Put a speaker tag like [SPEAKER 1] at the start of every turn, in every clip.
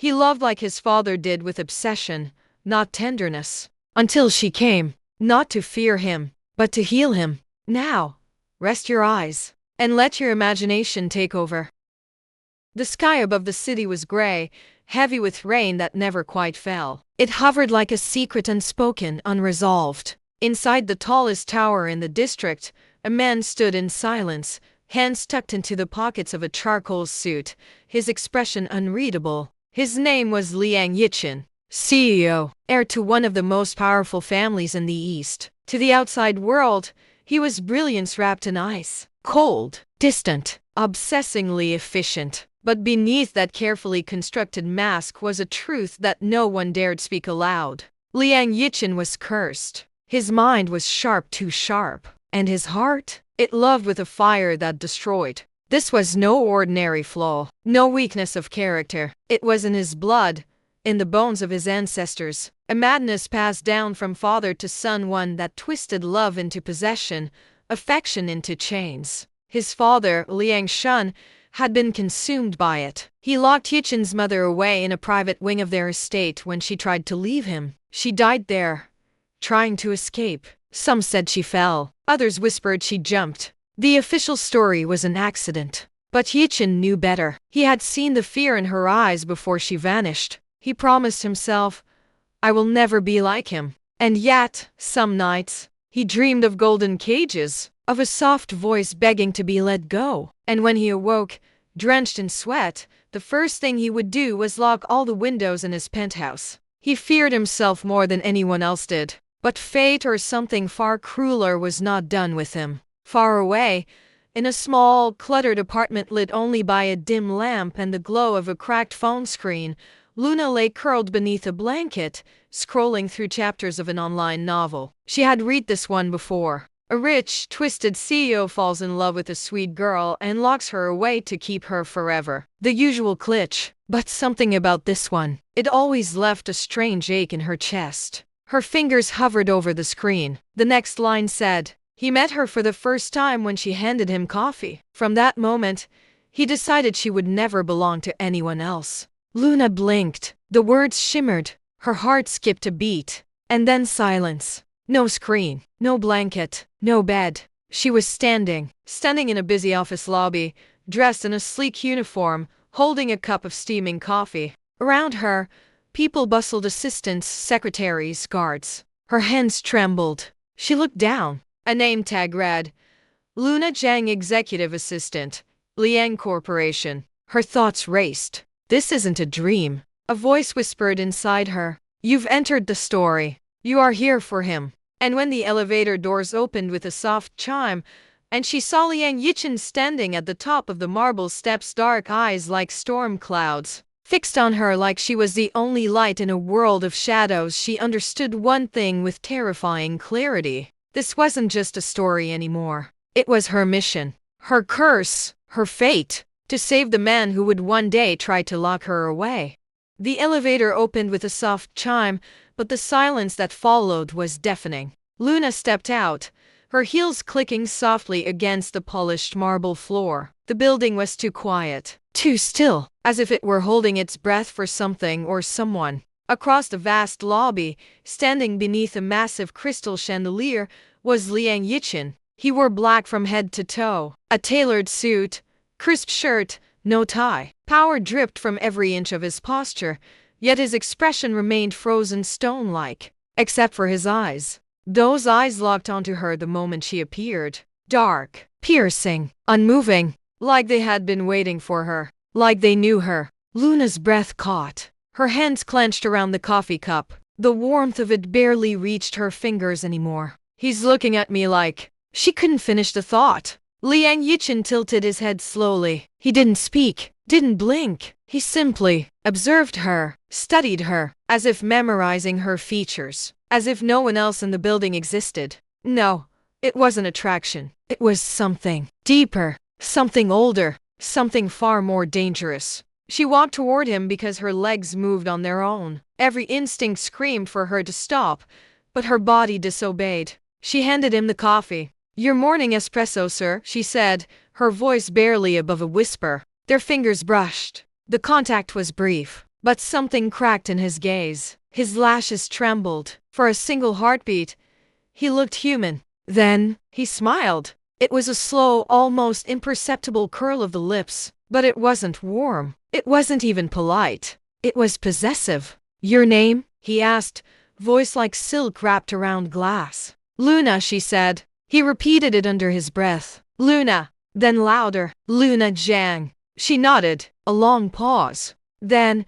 [SPEAKER 1] He loved like his father did, with obsession, not tenderness. Until she came, not to fear him, but to heal him. Now, rest your eyes, and let your imagination take over. The sky above the city was gray, heavy with rain that never quite fell. It hovered like a secret, unspoken, unresolved. Inside the tallest tower in the district, a man stood in silence, hands tucked into the pockets of a charcoal suit, his expression unreadable. His name was Liang Yichin, CEO, heir to one of the most powerful families in the East. To the outside world, he was brilliance wrapped in ice, cold, distant, obsessingly efficient. But beneath that carefully constructed mask was a truth that no one dared speak aloud. Liang Yichin was cursed. His mind was sharp, too sharp. And his heart? It loved with a fire that destroyed. This was no ordinary flaw, no weakness of character. It was in his blood, in the bones of his ancestors. A madness passed down from father to son, one that twisted love into possession, affection into chains. His father, Liang Shun, had been consumed by it. He locked Yichin's mother away in a private wing of their estate when she tried to leave him. She died there, trying to escape. Some said she fell, others whispered she jumped. The official story was an accident. But Yichin knew better. He had seen the fear in her eyes before she vanished. He promised himself, I will never be like him. And yet, some nights, he dreamed of golden cages, of a soft voice begging to be let go. And when he awoke, drenched in sweat, the first thing he would do was lock all the windows in his penthouse. He feared himself more than anyone else did. But fate, or something far crueler, was not done with him. Far away, in a small, cluttered apartment lit only by a dim lamp and the glow of a cracked phone screen, Luna lay curled beneath a blanket, scrolling through chapters of an online novel. She had read this one before. A rich, twisted CEO falls in love with a sweet girl and locks her away to keep her forever. The usual cliché. But something about this one. It always left a strange ache in her chest. Her fingers hovered over the screen. The next line said, he met her for the first time when she handed him coffee. From that moment, he decided she would never belong to anyone else. Luna blinked. The words shimmered. Her heart skipped a beat. And then silence. No screen, no blanket, no bed. She was standing in a busy office lobby, dressed in a sleek uniform, holding a cup of steaming coffee. Around her, people bustled, assistants, secretaries, guards. Her hands trembled. She looked down. A name tag read, Luna Zhang, Executive Assistant, Liang Corporation. Her thoughts raced. This isn't a dream. A voice whispered inside her. You've entered the story. You are here for him. And when the elevator doors opened with a soft chime, and she saw Liang Yichin standing at the top of the marble steps, dark eyes like storm clouds, fixed on her like she was the only light in a world of shadows, she understood one thing with terrifying clarity. This wasn't just a story anymore. It was her mission, her curse, her fate, to save the man who would one day try to lock her away. The elevator opened with a soft chime, but the silence that followed was deafening. Luna stepped out, her heels clicking softly against the polished marble floor. The building was too quiet, too still, as if it were holding its breath for something or someone. Across the vast lobby, standing beneath a massive crystal chandelier, was Liang Yichin. He wore black from head to toe, a tailored suit, crisp shirt, no tie. Power dripped from every inch of his posture, yet his expression remained frozen stone-like, except for his eyes. Those eyes locked onto her the moment she appeared. Dark, piercing, unmoving, like they had been waiting for her, like they knew her. Luna's breath caught. Her hands clenched around the coffee cup. The warmth of it barely reached her fingers anymore. He's looking at me like... She couldn't finish the thought. Liang Yichin tilted his head slowly. He didn't speak, didn't blink. He simply observed her, studied her, as if memorizing her features, as if no one else in the building existed. No, it wasn't attraction. It was something deeper, something older, something far more dangerous. She walked toward him because her legs moved on their own. Every instinct screamed for her to stop, but her body disobeyed. She handed him the coffee. Your morning espresso, sir, she said, her voice barely above a whisper. Their fingers brushed. The contact was brief, But something cracked in his gaze. His lashes trembled. For a single heartbeat, he looked human. Then, he smiled. It was a slow, almost imperceptible curl of the lips, but it wasn't warm. It wasn't even polite. It was possessive. "Your name?" he asked, voice like silk wrapped around glass. "Luna," she said. He repeated it under his breath. "Luna." Then louder. "Luna Jiang." She nodded. A long pause. Then,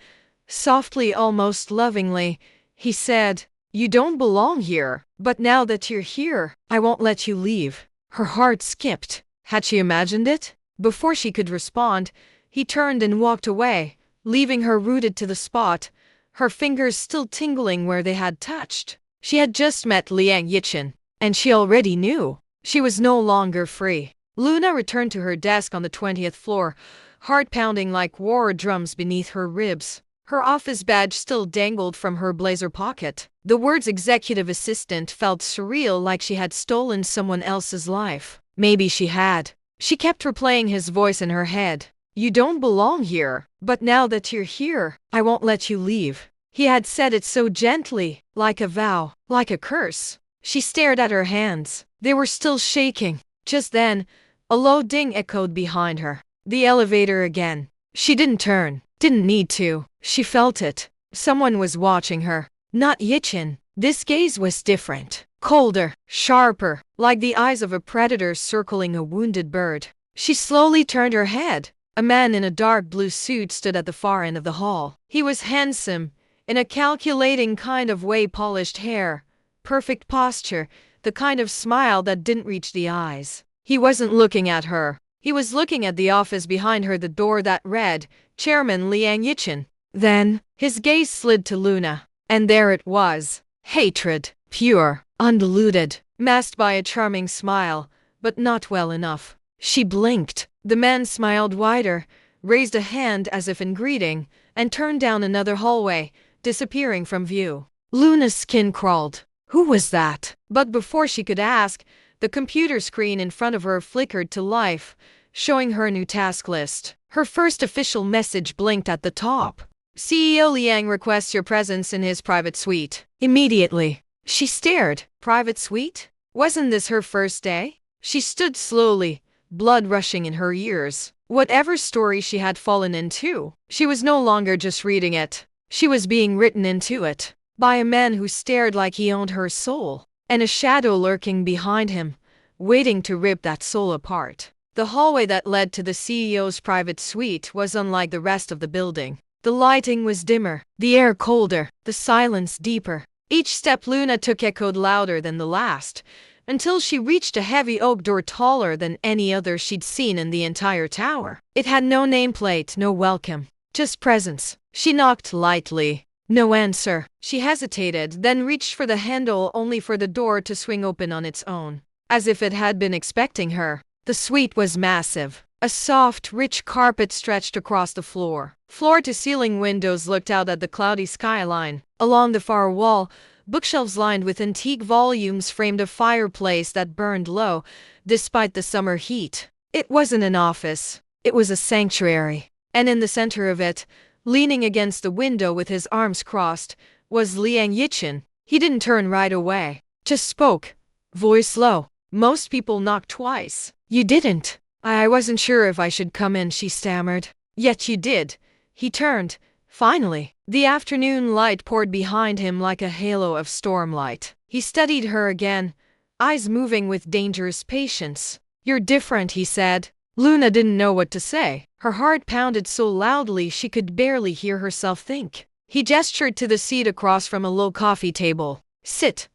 [SPEAKER 1] softly, almost lovingly, he said, "You don't belong here, but now that you're here, I won't let you leave." Her heart skipped. Had she imagined it? Before she could respond, he turned and walked away, leaving her rooted to the spot, her fingers still tingling where they had touched. She had just met Liang Yichen, and she already knew. She was no longer free. Luna returned to her desk on the 20th floor, heart pounding like war drums beneath her ribs. Her office badge still dangled from her blazer pocket. The words executive assistant felt surreal, like she had stolen someone else's life. Maybe she had. She kept replaying his voice in her head. "You don't belong here, but now that you're here, I won't let you leave." He had said it so gently, like a vow, like a curse. She stared at her hands. They were still shaking. Just then, a low ding echoed behind her. The elevator again. She didn't turn. Didn't need to. She felt it. Someone was watching her. Not Yichen. This gaze was different. Colder, sharper, like the eyes of a predator circling a wounded bird. She slowly turned her head. A man in a dark blue suit stood at the far end of the hall. He was handsome, in a calculating kind of way, polished hair, perfect posture, the kind of smile that didn't reach the eyes. He wasn't looking at her. He was looking at the office behind her, the door that read, Chairman Liang Yichen. Then, his gaze slid to Luna. And there it was. Hatred. Pure. Undiluted. Masked by a charming smile, but not well enough. She blinked. The man smiled wider, raised a hand as if in greeting, and turned down another hallway, disappearing from view. Luna's skin crawled. Who was that? But before she could ask, the computer screen in front of her flickered to life, showing her a new task list. Her first official message blinked at the top. CEO Liang requests your presence in his private suite. Immediately, she stared. Private suite? Wasn't this her first day? She stood slowly, blood rushing in her ears. Whatever story she had fallen into, she was no longer just reading it. She was being written into it. By a man who stared like he owned her soul. And a shadow lurking behind him, waiting to rip that soul apart. The hallway that led to the CEO's private suite was unlike the rest of the building. The lighting was dimmer, the air colder, the silence deeper. Each step Luna took echoed louder than the last, until she reached a heavy oak door taller than any other she'd seen in the entire tower. It had no nameplate, no welcome, just presence. She knocked lightly. No answer. She hesitated, then reached for the handle, only for the door to swing open on its own, as if it had been expecting her. The suite was massive. A soft, rich carpet stretched across the floor. Floor-to-ceiling windows looked out at the cloudy skyline. Along the far wall, bookshelves lined with antique volumes framed a fireplace that burned low, despite the summer heat. It wasn't an office. It was a sanctuary. And in the center of it, leaning against the window with his arms crossed, was Liang Yichen. He didn't turn right away. Just spoke. Voice low. Most people knock twice. You didn't. I wasn't sure if I should come in, she stammered. Yet you did. He turned. Finally. The afternoon light poured behind him like a halo of stormlight. He studied her again, eyes moving with dangerous patience. You're different, he said. Luna didn't know what to say. Her heart pounded so loudly she could barely hear herself think. He gestured to the seat across from a low coffee table. Sit.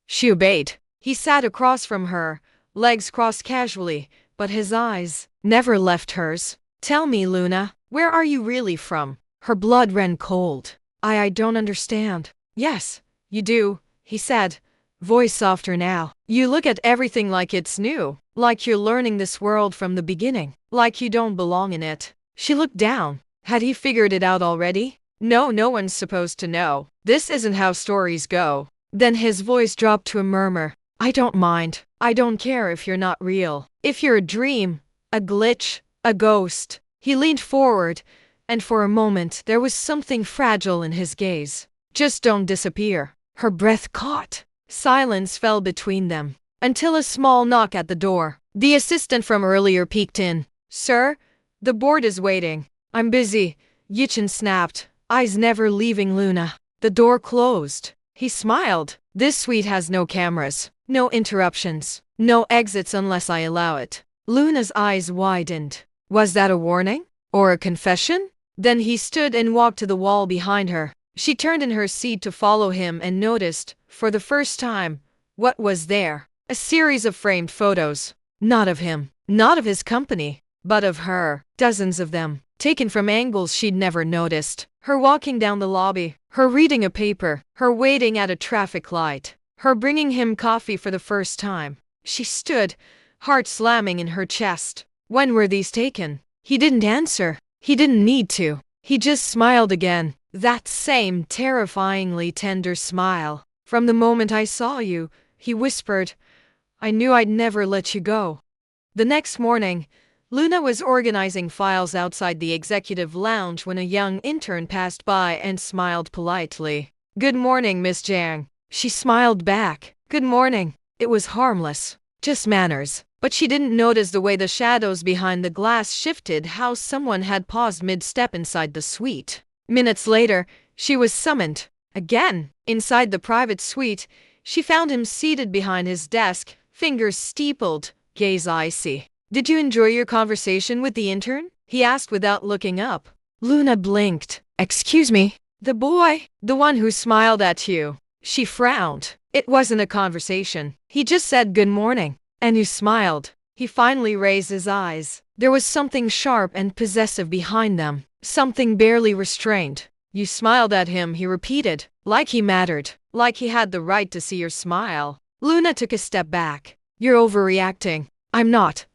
[SPEAKER 1] She obeyed. He sat across from her, legs crossed casually, but his eyes never left hers. Tell me, Luna, where are you really from? Her blood ran cold. I don't understand. Yes, you do, he said, voice softer now. You look at everything like it's new, like you're learning this world from the beginning, like you don't belong in it. She looked down. Had he figured it out already? No, no one's supposed to know. This isn't how stories go. Then his voice dropped to a murmur. I don't mind. I don't care if you're not real. If you're a dream, a glitch, a ghost. He leaned forward, and for a moment there was something fragile in his gaze. "Just don't disappear." Her breath caught. Silence fell between them, until a small knock at the door. The assistant from earlier peeked in. "Sir, the board is waiting." "I'm busy," Yichin snapped, eyes never leaving Luna. The door closed. He smiled. "This suite has no cameras, no interruptions, no exits unless I allow it." Luna's eyes widened. Was that a warning? Or a confession? Then he stood and walked to the wall behind her. She turned in her seat to follow him and noticed, for the first time, what was there. A series of framed photos. Not of him, not of his company, but of her. Dozens of them, taken from angles she'd never noticed. Her walking down the lobby, her reading a paper, her waiting at a traffic light, her bringing him coffee for the first time. She stood, heart slamming in her chest. When were these taken? He didn't answer. He didn't need to. He just smiled again. That same terrifyingly tender smile. "From the moment I saw you," he whispered, "I knew I'd never let you go." The next morning, Luna was organizing files outside the executive lounge when a young intern passed by and smiled politely. "Good morning, Miss Jiang." She smiled back. "Good morning." It was harmless, just manners. But she didn't notice the way the shadows behind the glass shifted, how someone had paused mid-step inside the suite. Minutes later, she was summoned. Again, inside the private suite, she found him seated behind his desk, fingers steepled, gaze icy. "Did you enjoy your conversation with the intern?" he asked without looking up. Luna blinked. "Excuse me?" "The boy, the one who smiled at you." She frowned. It wasn't a conversation. He just said good morning. "And you smiled." He finally raised his eyes. There was something sharp and possessive behind them, something barely restrained. "You smiled at him," he repeated, like he mattered, like he had the right to see your smile. Luna took a step back. "You're overreacting." "I'm not,"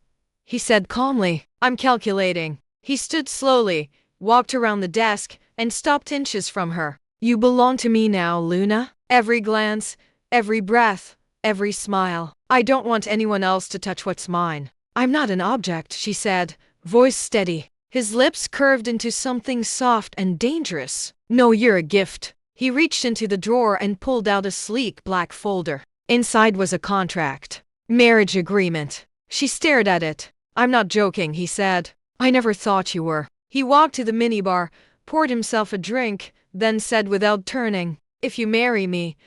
[SPEAKER 1] he said calmly. "I'm calculating." He stood slowly, walked around the desk, and stopped inches from her. "You belong to me now, Luna. Every glance, every breath, every smile. I don't want anyone else to touch what's mine." "I'm not an object," she said, voice steady. His lips curved into something soft and dangerous. "No, you're a gift." He reached into the drawer and pulled out a sleek black folder. Inside was a contract. Marriage agreement. She stared at it. "I'm not joking," he said. "I never thought you were." He walked to the minibar, poured himself a drink, then said without turning, "If you marry me,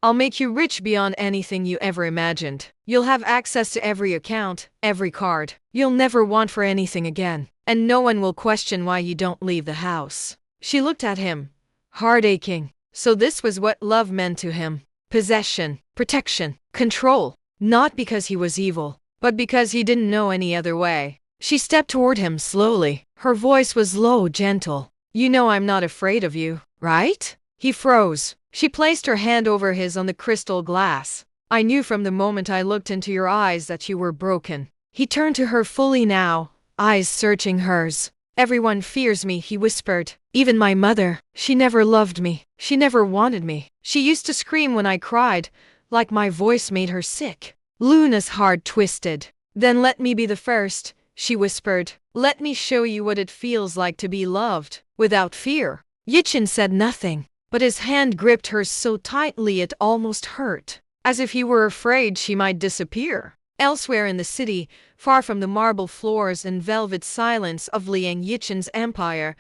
[SPEAKER 1] I'll make you rich beyond anything you ever imagined. You'll have access to every account, every card. You'll never want for anything again. And no one will question why you don't leave the house." She looked at him, heart aching. So this was what love meant to him. Possession, protection, control. Not because he was evil, but because he didn't know any other way. She stepped toward him slowly. Her voice was low, gentle. "You know I'm not afraid of you, right?" He froze. She placed her hand over his on the crystal glass. "I knew from the moment I looked into your eyes that you were broken." He turned to her fully now, eyes searching hers. "Everyone fears me," he whispered. "Even my mother. She never loved me. She never wanted me. She used to scream when I cried, like my voice made her sick." Luna's heart twisted. "Then let me be the first," she whispered. "Let me show you what it feels like to be loved, without fear." Yichin said nothing, but his hand gripped hers so tightly it almost hurt, as if he were afraid she might disappear. Elsewhere in the city, far from the marble floors and velvet silence of Liang Yichin's empire,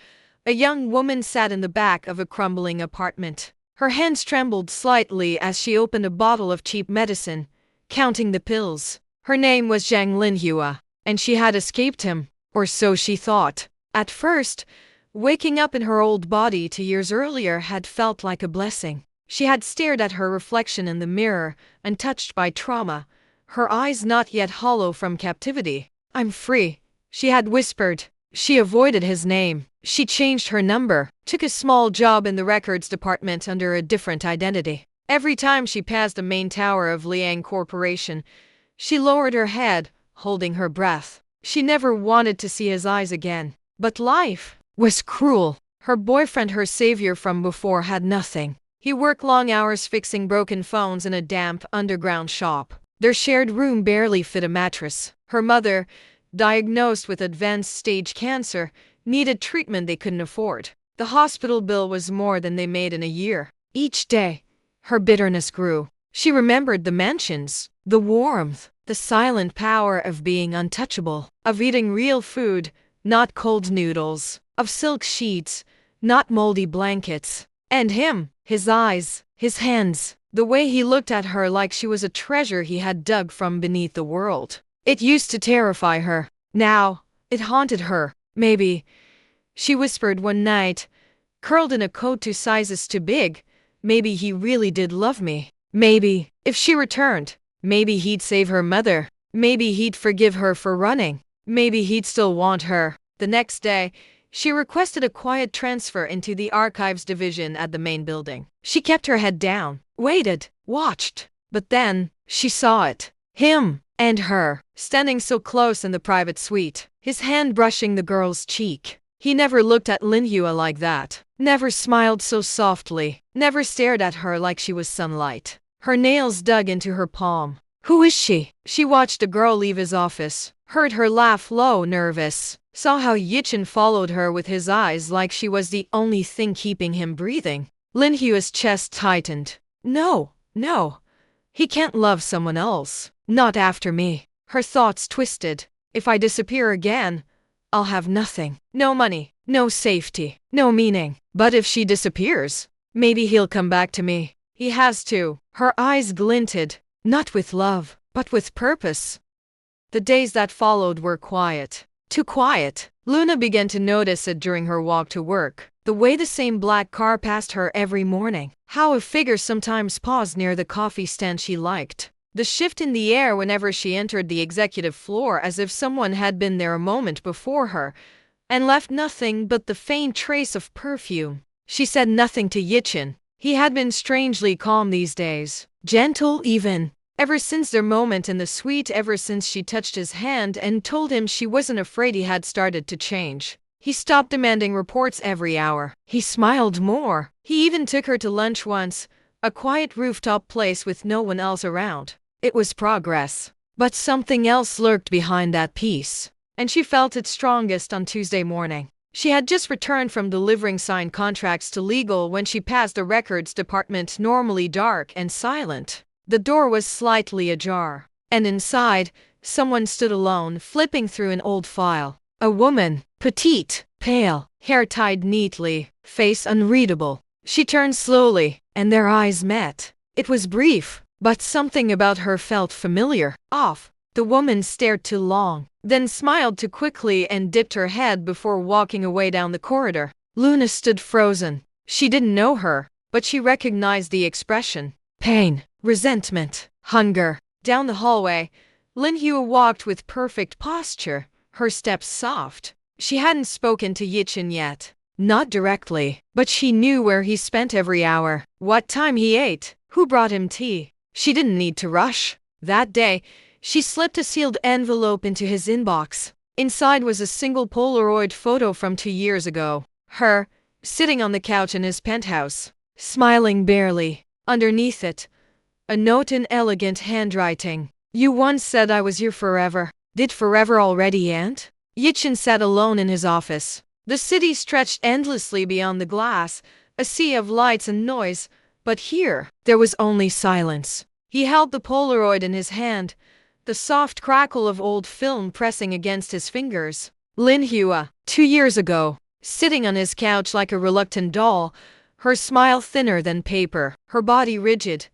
[SPEAKER 1] a young woman sat in the back of a crumbling apartment. Her hands trembled slightly as she opened a bottle of cheap medicine, counting the pills. Her name was Zhang Linhua, and she had escaped him, or so she thought. At first, waking up in her old body 2 years earlier had felt like a blessing. She had stared at her reflection in the mirror, untouched by trauma, her eyes not yet hollow from captivity. "I'm free," she had whispered. She avoided his name. She changed her number, took a small job in the records department under a different identity. Every time she passed the main tower of Liang Corporation, she lowered her head, holding her breath. She never wanted to see his eyes again. But life was cruel. Her boyfriend, her savior from before, had nothing. He worked long hours fixing broken phones in a damp underground shop. Their shared room barely fit a mattress. Her mother, diagnosed with advanced stage cancer, needed treatment they couldn't afford. The hospital bill was more than they made in a year. Each day, her bitterness grew. She remembered the mansions, the warmth, the silent power of being untouchable, of eating real food, not cold noodles, of silk sheets, not moldy blankets. And him, his eyes, his hands, the way he looked at her like she was a treasure he had dug from beneath the world. It used to terrify her. Now, it haunted her. Maybe, she whispered one night, curled in a coat 2 sizes too big, maybe he really did love me. Maybe, if she returned, maybe he'd save her mother. Maybe he'd forgive her for running. Maybe he'd still want her. The next day, she requested a quiet transfer into the archives division at the main building. She kept her head down, waited, watched. But then, she saw it. Him and her, standing so close in the private suite, his hand brushing the girl's cheek. He never looked at Linhua like that, never smiled so softly, never stared at her like she was sunlight. Her nails dug into her palm. Who is she? She watched the girl leave his office, heard her laugh low, nervous, saw how Yichin followed her with his eyes like she was the only thing keeping him breathing. Linhua's chest tightened. No, no. He can't love someone else. Not after me. Her thoughts twisted. If I disappear again, I'll have nothing. No money, no safety, no meaning. But if she disappears, maybe he'll come back to me. He has to. Her eyes glinted, not with love, but with purpose. The days that followed were quiet. Too quiet. Luna began to notice it during her walk to work. The way the same black car passed her every morning. How a figure sometimes paused near the coffee stand she liked. The shift in the air whenever she entered the executive floor, as if someone had been there a moment before her and left nothing but the faint trace of perfume. She said nothing to Yichin. He had been strangely calm these days. Gentle even. Ever since their moment in the suite, ever since she touched his hand and told him she wasn't afraid, he had started to change. He stopped demanding reports every hour. He smiled more. He even took her to lunch once, a quiet rooftop place with no one else around. It was progress. But something else lurked behind that peace, and she felt it strongest on Tuesday morning. She had just returned from delivering signed contracts to legal when she passed the records department, normally dark and silent. The door was slightly ajar, and inside, someone stood alone, flipping through an old file. A woman, petite, pale, hair tied neatly, face unreadable. She turned slowly, and their eyes met. It was brief, but something about her felt familiar. Off. The woman stared too long, then smiled too quickly and dipped her head before walking away down the corridor. Luna stood frozen. She didn't know her, but she recognized the expression. Pain, resentment, hunger. Down the hallway, Linhua walked with perfect posture, her steps soft. She hadn't spoken to Yichin yet. Not directly, but she knew where he spent every hour, what time he ate, who brought him tea. She didn't need to rush. That day, she slipped a sealed envelope into his inbox. Inside was a single Polaroid photo from 2 years ago. Her, sitting on the couch in his penthouse, smiling barely. Underneath it, a note in elegant handwriting. You once said I was your forever. Did forever already end? Yichin sat alone in his office. The city stretched endlessly beyond the glass, a sea of lights and noise, but here, there was only silence. He held the Polaroid in his hand, the soft crackle of old film pressing against his fingers. Linhua, 2 years ago, sitting on his couch like a reluctant doll, her smile thinner than paper, her body rigid,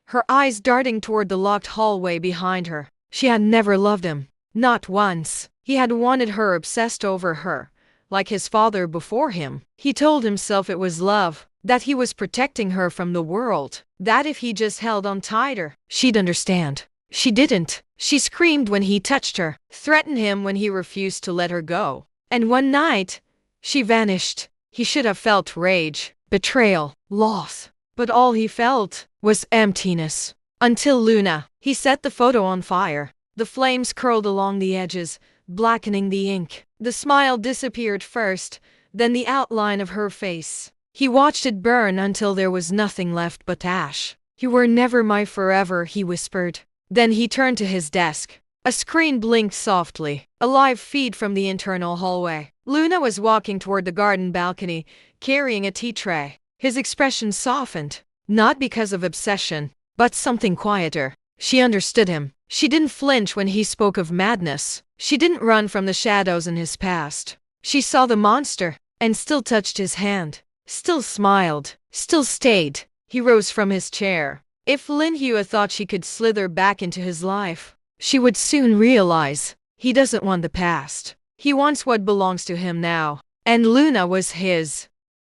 [SPEAKER 1] her eyes darting toward the locked hallway behind her. She had never loved him. Not once. He had wanted her, obsessed over her, like his father before him. He told himself it was love, that he was protecting her from the world, that if he just held on tighter, she'd understand. She didn't. She screamed when he touched her, threatened him when he refused to let her go. And one night, she vanished. He should have felt rage, betrayal, loss. But all he felt was emptiness. Until Luna. He set the photo on fire. The flames curled along the edges, blackening the ink. The smile disappeared first, then the outline of her face. He watched it burn until there was nothing left but ash. You were never my forever, he whispered. Then he turned to his desk. A screen blinked softly, a live feed from the internal hallway. Luna was walking toward the garden balcony, carrying a tea tray. His expression softened, not because of obsession, but something quieter. She understood him. She didn't flinch when he spoke of madness. She didn't run from the shadows in his past. She saw the monster, and still touched his hand, still smiled, still stayed. He rose from his chair. If Lin Hua thought she could slither back into his life, she would soon realize he doesn't want the past. He wants what belongs to him now. And Luna was his.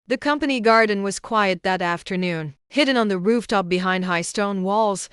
[SPEAKER 1] The company garden was quiet that afternoon, hidden on the rooftop behind high stone walls.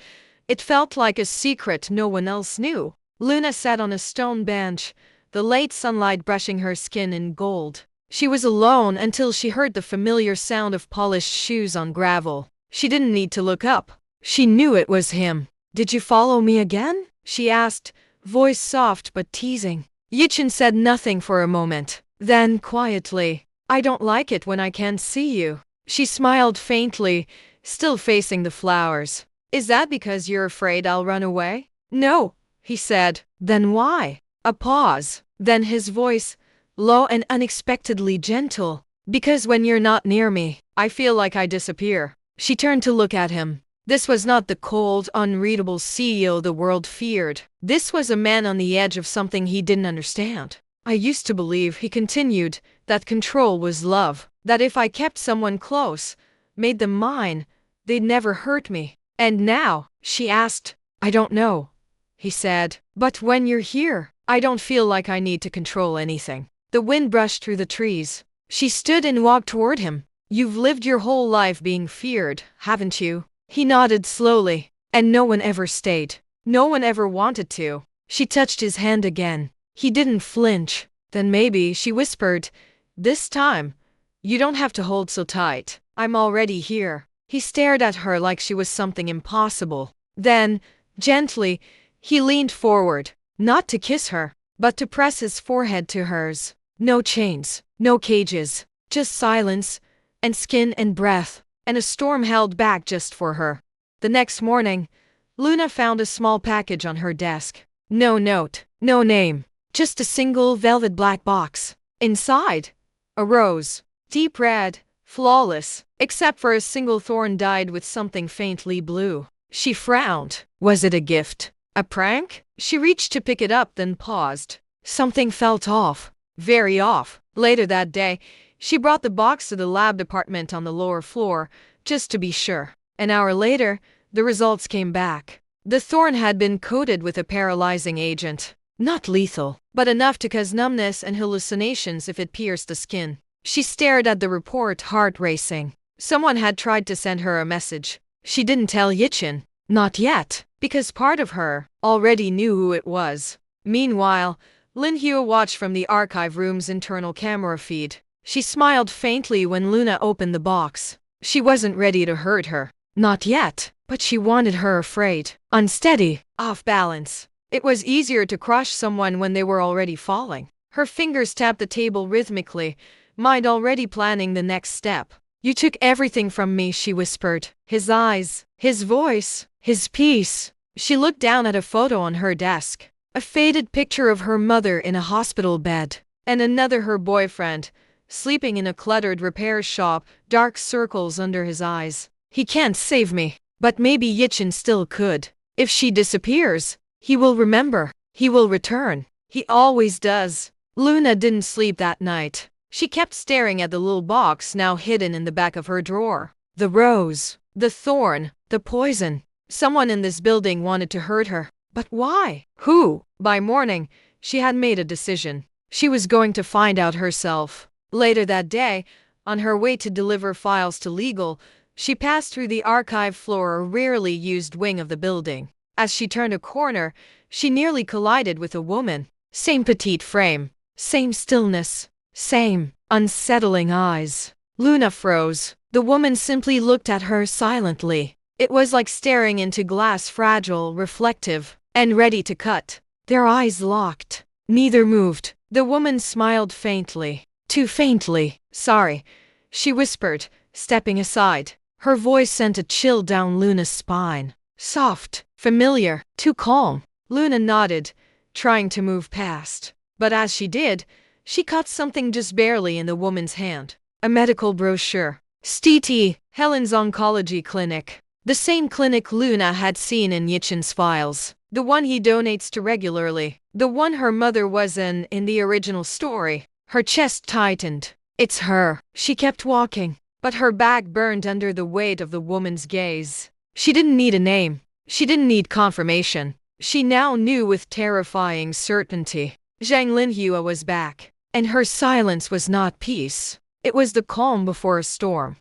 [SPEAKER 1] It felt like a secret no one else knew. Luna sat on a stone bench, the late sunlight brushing her skin in gold. She was alone until she heard the familiar sound of polished shoes on gravel. She didn't need to look up. She knew it was him. "Did you follow me again?" she asked, voice soft but teasing. Yichen said nothing for a moment. Then, quietly, "I don't like it when I can't see you." She smiled faintly, still facing the flowers. "Is that because you're afraid I'll run away?" "No," he said. "Then why?" A pause. Then his voice, low and unexpectedly gentle. "Because when you're not near me, I feel like I disappear." She turned to look at him. This was not the cold, unreadable CEO the world feared. This was a man on the edge of something he didn't understand. "I used to believe," he continued, "that control was love. That if I kept someone close, made them mine, they'd never hurt me. And now?" she asked. "I don't know," he said. "But when you're here, I don't feel like I need to control anything." The wind brushed through the trees. She stood and walked toward him. "You've lived your whole life being feared, haven't you?" He nodded slowly. "And no one ever stayed. No one ever wanted to." She touched his hand again. He didn't flinch. "Then maybe," she whispered, "this time, you don't have to hold so tight. I'm already here." He stared at her like she was something impossible. Then, gently, he leaned forward, not to kiss her, but to press his forehead to hers. No chains, no cages, just silence, and skin and breath. And a storm held back just for her. The next morning, Luna found a small package on her desk. No note, no name, just a single velvet black box. Inside, a rose, deep red, flawless, except for a single thorn dyed with something faintly blue. She frowned. Was it a gift? A prank? She reached to pick it up, then paused. Something felt off. Very off. Later that day, she brought the box to the lab department on the lower floor, just to be sure. An hour later, the results came back. The thorn had been coated with a paralyzing agent. Not lethal, but enough to cause numbness and hallucinations if it pierced the skin. She stared at the report, heart racing. Someone had tried to send her a message. She didn't tell Yichen. Not yet, because part of her already knew who it was. Meanwhile, Lin Hua watched from the archive room's internal camera feed. She smiled faintly when Luna opened the box. She wasn't ready to hurt her. Not yet, but she wanted her afraid, unsteady, off balance. It was easier to crush someone when they were already falling. Her fingers tapped the table rhythmically, mind already planning the next step. "You took everything from me," she whispered. His eyes, his voice, his peace. She looked down at a photo on her desk. A faded picture of her mother in a hospital bed, and another her boyfriend, sleeping in a cluttered repair shop, dark circles under his eyes. He can't save me, but maybe Yichen still could. If she disappears, he will remember. He will return. He always does. Luna didn't sleep that night. She kept staring at the little box now hidden in the back of her drawer. The rose, the thorn, the poison. Someone in this building wanted to hurt her. But why? Who? By morning, she had made a decision. She was going to find out herself. Later that day, on her way to deliver files to legal, she passed through the archive floor, a rarely used wing of the building. As she turned a corner, she nearly collided with a woman. Same petite frame, same stillness, same unsettling eyes. Luna froze. The woman simply looked at her silently. It was like staring into glass, fragile, reflective, and ready to cut. Their eyes locked. Neither moved. The woman smiled faintly. Too faintly. "Sorry," she whispered, stepping aside. Her voice sent a chill down Luna's spine. Soft, familiar, too calm. Luna nodded, trying to move past. But as she did, she caught something just barely in the woman's hand. A medical brochure. STT, Helen's Oncology Clinic. The same clinic Luna had seen in Yichen's files. The one he donates to regularly. The one her mother was in the original story. Her chest tightened. It's her. She kept walking, but her back burned under the weight of the woman's gaze. She didn't need a name. She didn't need confirmation. She now knew with terrifying certainty. Zhang Linhua was back, and her silence was not peace. It was the calm before a storm.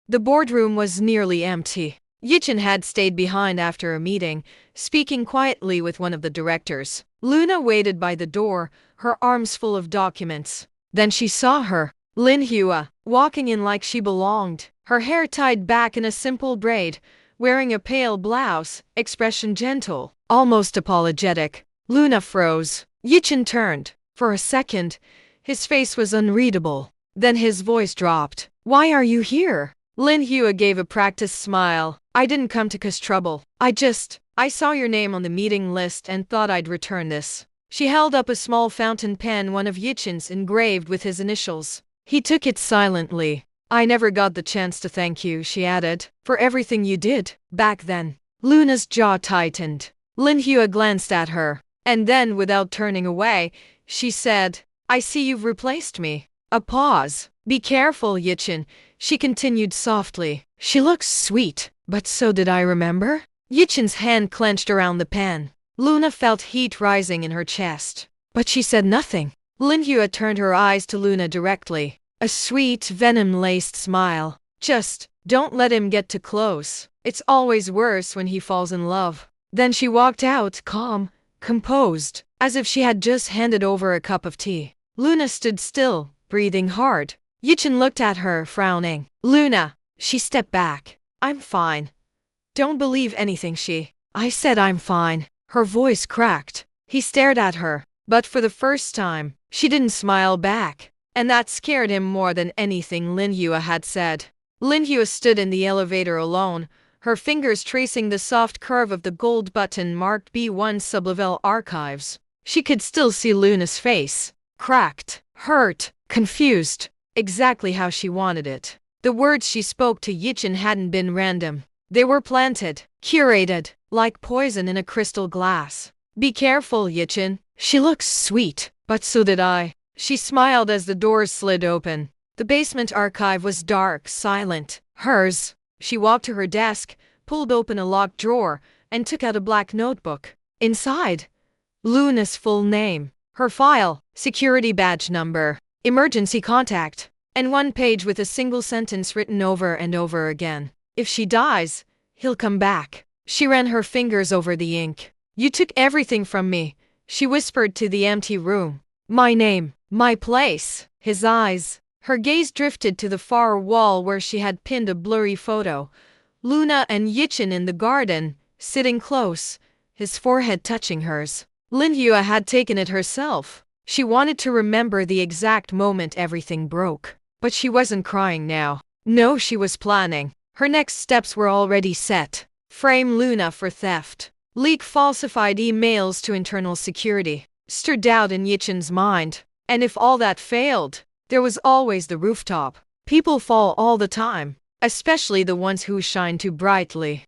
[SPEAKER 1] The boardroom was nearly empty. Yichen had stayed behind after a meeting, speaking quietly with one of the directors. Luna waited by the door, her arms full of documents. Then she saw her, Linhua, walking in like she belonged, her hair tied back in a simple braid, wearing a pale blouse, expression gentle, almost apologetic. Luna froze. Yichen turned. For a second, his face was unreadable. Then his voice dropped. Why are you here? Linhua gave a practiced smile. I didn't come to cause trouble. I saw your name on the meeting list and thought I'd return this. She held up a small fountain pen, one of Yichen's engraved with his initials. He took it silently. I never got the chance to thank you, she added, for everything you did back then. Luna's jaw tightened. Linhua glanced at her, and then, without turning away, she said, I see you've replaced me. A pause. Be careful, Yichen, she continued softly. She looks sweet, but so did I remember? Yichen's hand clenched around the pen. Luna felt heat rising in her chest, but she said nothing. Linhua turned her eyes to Luna directly. A sweet, venom-laced smile. Just, don't let him get too close. It's always worse when he falls in love. Then she walked out, calm, composed, as if she had just handed over a cup of tea. Luna stood still, breathing hard. Yichen looked at her, frowning. Luna, she stepped back. I'm fine. Don't believe anything I said I'm fine. Her voice cracked. He stared at her, but for the first time, she didn't smile back. And that scared him more than anything Linhua had said. Linhua stood in the elevator alone, her fingers tracing the soft curve of the gold button marked B1 sublevel archives. She could still see Luna's face. Cracked, hurt, confused. Exactly how she wanted it. The words she spoke to Yichen hadn't been random. They were planted, curated, like poison in a crystal glass. Be careful, Yichen. She looks sweet, but so did I. She smiled as the doors slid open. The basement archive was dark, silent. Hers. She walked to her desk, pulled open a locked drawer, and took out a black notebook. Inside, Luna's full name, her file, security badge number, emergency contact, and one page with a single sentence written over and over again. If she dies, he'll come back. She ran her fingers over the ink. You took everything from me, she whispered to the empty room. My name, my place. His eyes. Her gaze drifted to the far wall where she had pinned a blurry photo. Luna and Yichen in the garden, sitting close, his forehead touching hers. Linhua had taken it herself. She wanted to remember the exact moment everything broke. But she wasn't crying now. No, she was planning. Her next steps were already set. Frame Luna for theft. Leak falsified emails to internal security. Stir doubt in Yichen's mind. And if all that failed, there was always the rooftop. People fall all the time, especially the ones who shine too brightly.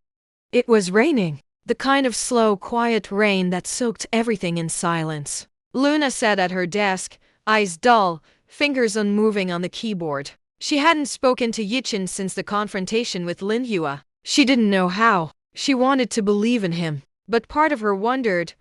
[SPEAKER 1] It was raining. The kind of slow, quiet rain that soaked everything in silence. Luna sat at her desk, eyes dull, fingers unmoving on the keyboard. She hadn't spoken to Yichen since the confrontation with Linhua. She didn't know how. She wanted to believe in him, but part of her wondered,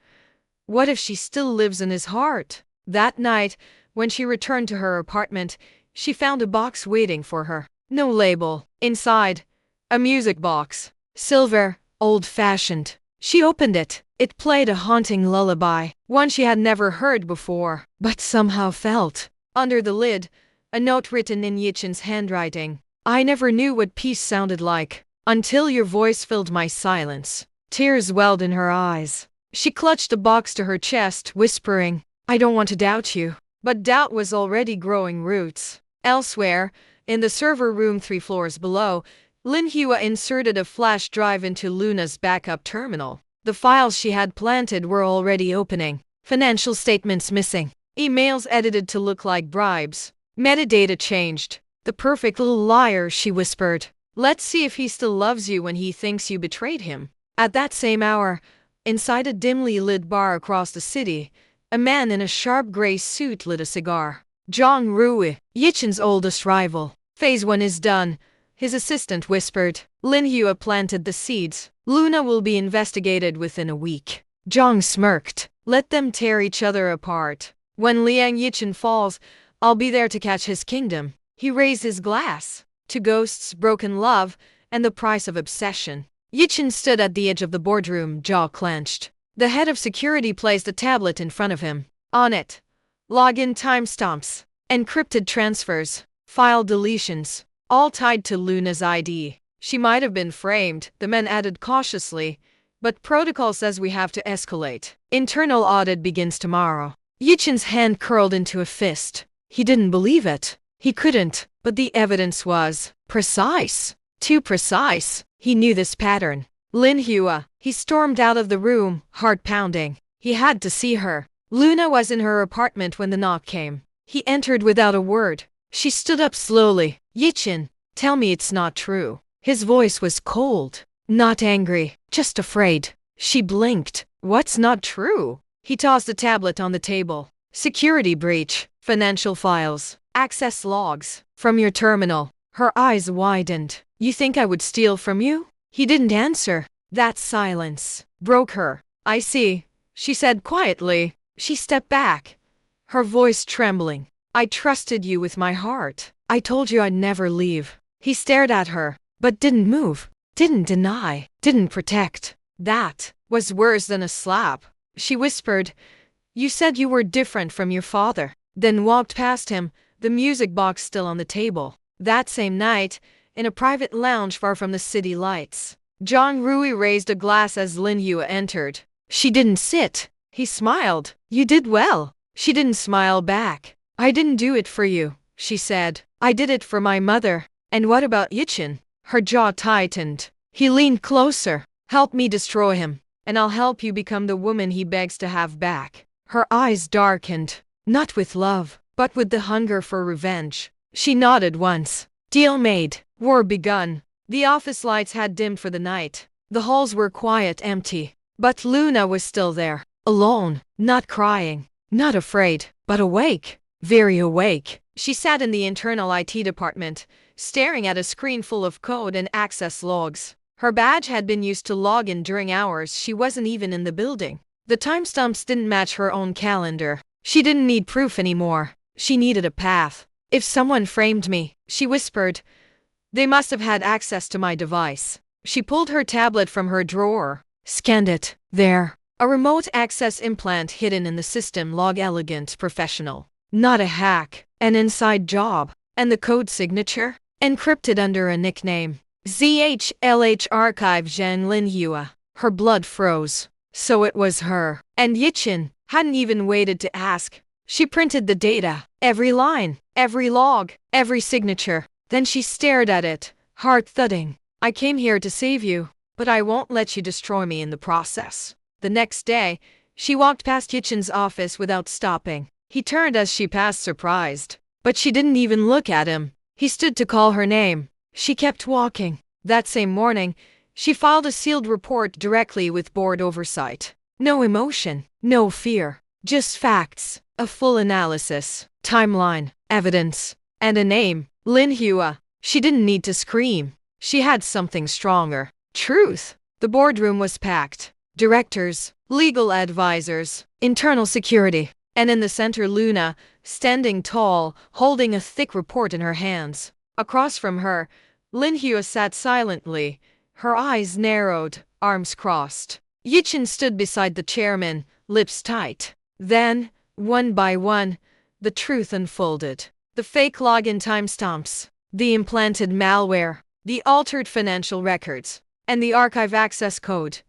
[SPEAKER 1] what if she still lives in his heart? That night, when she returned to her apartment, she found a box waiting for her. No label. Inside, a music box. Silver, old-fashioned. She opened it. It played a haunting lullaby, one she had never heard before, but somehow felt. Under the lid, a note written in Yichen's handwriting. I never knew what peace sounded like, until your voice filled my silence. Tears welled in her eyes. She clutched the box to her chest, whispering, I don't want to doubt you. But doubt was already growing roots. Elsewhere, in the server room 3 floors below, Linhua inserted a flash drive into Luna's backup terminal. The files she had planted were already opening. Financial statements missing. Emails edited to look like bribes. Metadata changed. The perfect little liar, she whispered. Let's see if he still loves you when he thinks you betrayed him. At that same hour, inside a dimly lit bar across the city, a man in a sharp gray suit lit a cigar. Zhang Rui, Yichen's oldest rival. Phase 1 is done, his assistant whispered. Lin Hua planted the seeds. Luna will be investigated within a week. Zhang smirked. Let them tear each other apart. When Liang Yichen falls, I'll be there to catch his kingdom. He raised his glass. To ghosts, broken love, and the price of obsession. Yichen stood at the edge of the boardroom, jaw clenched. The head of security placed a tablet in front of him. On it, login timestamps, encrypted transfers, file deletions, all tied to Luna's ID. She might have been framed, the man added cautiously, but protocol says we have to escalate. Internal audit begins tomorrow. Yichen's hand curled into a fist. He didn't believe it. He couldn't, but the evidence was precise. Too precise. He knew this pattern. Lin Hua. He stormed out of the room, heart pounding. He had to see her. Luna was in her apartment when the knock came. He entered without a word. She stood up slowly. Yichen, tell me it's not true. His voice was cold, not angry, just afraid. She blinked. What's not true? He tossed the tablet on the table. Security breach, financial files, access logs, from your terminal. Her eyes widened. You think I would steal from you? He didn't answer. That silence broke her. I see, she said quietly. She stepped back, her voice trembling. I trusted you with my heart. I told you I'd never leave. He stared at her, but didn't move, didn't deny, didn't protect. That was worse than a slap. She whispered, you said you were different from your father, then walked past him, the music box still on the table. That same night, in a private lounge far from the city lights, Zhang Rui raised a glass as Lin Hua entered. She didn't sit. He smiled. You did well. She didn't smile back. I didn't do it for you, she said. I did it for my mother. And what about Yichen? Her jaw tightened. He leaned closer. Help me destroy him, and I'll help you become the woman he begs to have back. Her eyes darkened, not with love, but with the hunger for revenge. She nodded once. Deal made. War begun. The office lights had dimmed for the night. The halls were quiet, empty. But Luna was still there, alone, not crying, not afraid, but awake, very awake. She sat in the internal IT department, staring at a screen full of code and access logs. Her badge had been used to log in during hours she wasn't even in the building. The timestamps didn't match her own calendar. She didn't need proof anymore. She needed a path. If someone framed me, she whispered, they must have had access to my device. She pulled her tablet from her drawer, scanned it. There, a remote access implant hidden in the system log, elegant, professional. Not a hack, an inside job. And the code signature? Encrypted under a nickname. ZHLH Archive Zhang Lin Hua. Her blood froze. So it was her. And Yichen hadn't even waited to ask. She printed the data. Every line, every log, every signature. Then she stared at it, heart thudding. I came here to save you, but I won't let you destroy me in the process. The next day, she walked past Yichen's office without stopping. He turned as she passed, surprised. But she didn't even look at him. He stood to call her name. She kept walking. That same morning, she filed a sealed report directly with board oversight. No emotion, no fear, just facts, a full analysis, timeline, evidence, and a name. Lin Hua. She didn't need to scream. She had something stronger. Truth. The boardroom was packed. Directors, legal advisors, internal security. And in the center, Luna, standing tall, holding a thick report in her hands. Across from her, Lin Hua sat silently, her eyes narrowed, arms crossed. Yichen stood beside the chairman, lips tight. Then, one by one, the truth unfolded. The fake login timestamps, the implanted malware, the altered financial records, and the archive access code.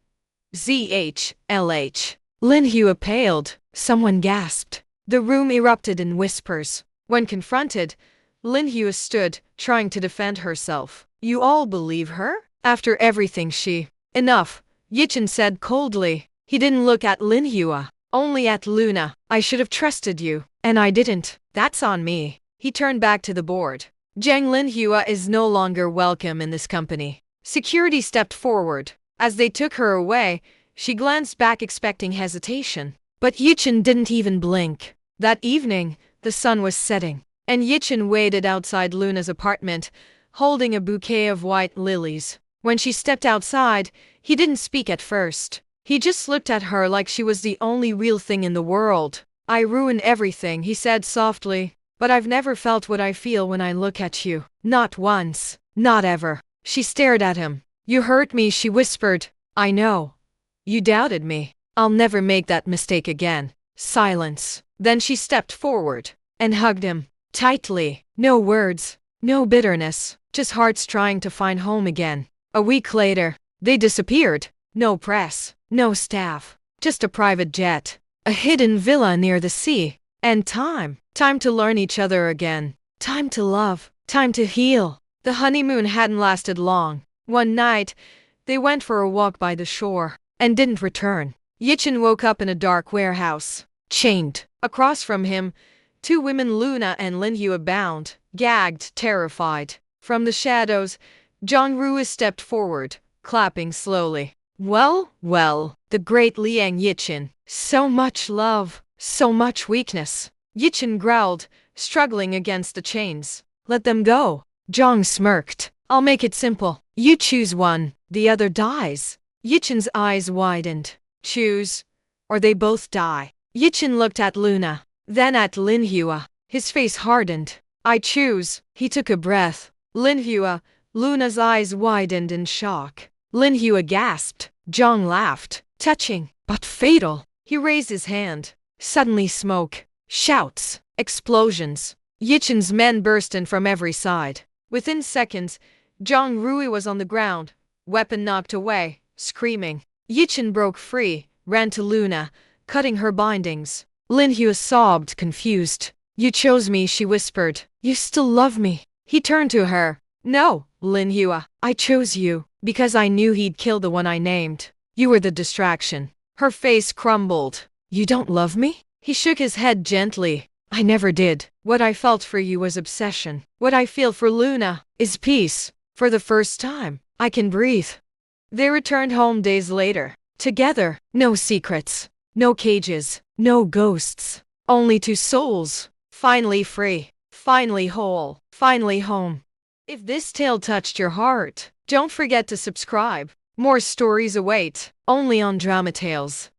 [SPEAKER 1] ZHLH. Lin Hua paled. Someone gasped. The room erupted in whispers. When confronted, Lin Hua stood, trying to defend herself. You all believe her? After everything she... Enough, Yichen said coldly. He didn't look at Lin Hua. Only at Luna. I should have trusted you. And I didn't. That's on me. He turned back to the board. Zhang Linhua is no longer welcome in this company. Security stepped forward. As they took her away, she glanced back expecting hesitation. But Yichen didn't even blink. That evening, the sun was setting, and Yichen waited outside Luna's apartment, holding a bouquet of white lilies. When she stepped outside, he didn't speak at first. He just looked at her like she was the only real thing in the world. I ruined everything, he said softly. But I've never felt what I feel when I look at you. Not once. Not ever. She stared at him. You hurt me, she whispered. I know. You doubted me. I'll never make that mistake again. Silence. Then she stepped forward and hugged him tightly. No words. No bitterness. Just hearts trying to find home again. A week later, they disappeared. No press. No staff. Just a private jet. A hidden villa near the sea. And time. Time to learn each other again. Time to love. Time to heal. The honeymoon hadn't lasted long. One night, they went for a walk by the shore and didn't return. Yichen woke up in a dark warehouse. Chained. Across from him, two women, Luna and Linhua, bound, gagged, terrified. From the shadows, Zhang Rui stepped forward, clapping slowly. Well, well, the great Liang Yichen. So much love, so much weakness. Yichen growled, struggling against the chains. Let them go. Zhang smirked. I'll make it simple. You choose one, the other dies. Yichen's eyes widened. Choose, or they both die. Yichen looked at Luna, then at Linhua. His face hardened. I choose. He took a breath. Linhua. Luna's eyes widened in shock. Linhua gasped. Zhang laughed. Touching, but fatal. He raised his hand. Suddenly smoke, shouts, explosions. Yichen's men burst in from every side. Within seconds, Zhang Rui was on the ground, weapon knocked away, screaming. Yichen broke free, ran to Luna, cutting her bindings. Linhua sobbed, confused. You chose me, she whispered. You still love me. He turned to her. No, Linhua, I chose you, because I knew he'd kill the one I named. You were the distraction. Her face crumbled. You don't love me? He shook his head gently. I never did. What I felt for you was obsession. What I feel for Luna is peace. For the first time, I can breathe. They returned home days later. Together, no secrets, no cages, no ghosts. Only two souls. Finally free, finally whole, finally home. If this tale touched your heart, don't forget to subscribe. More stories await, only on Drama Tales.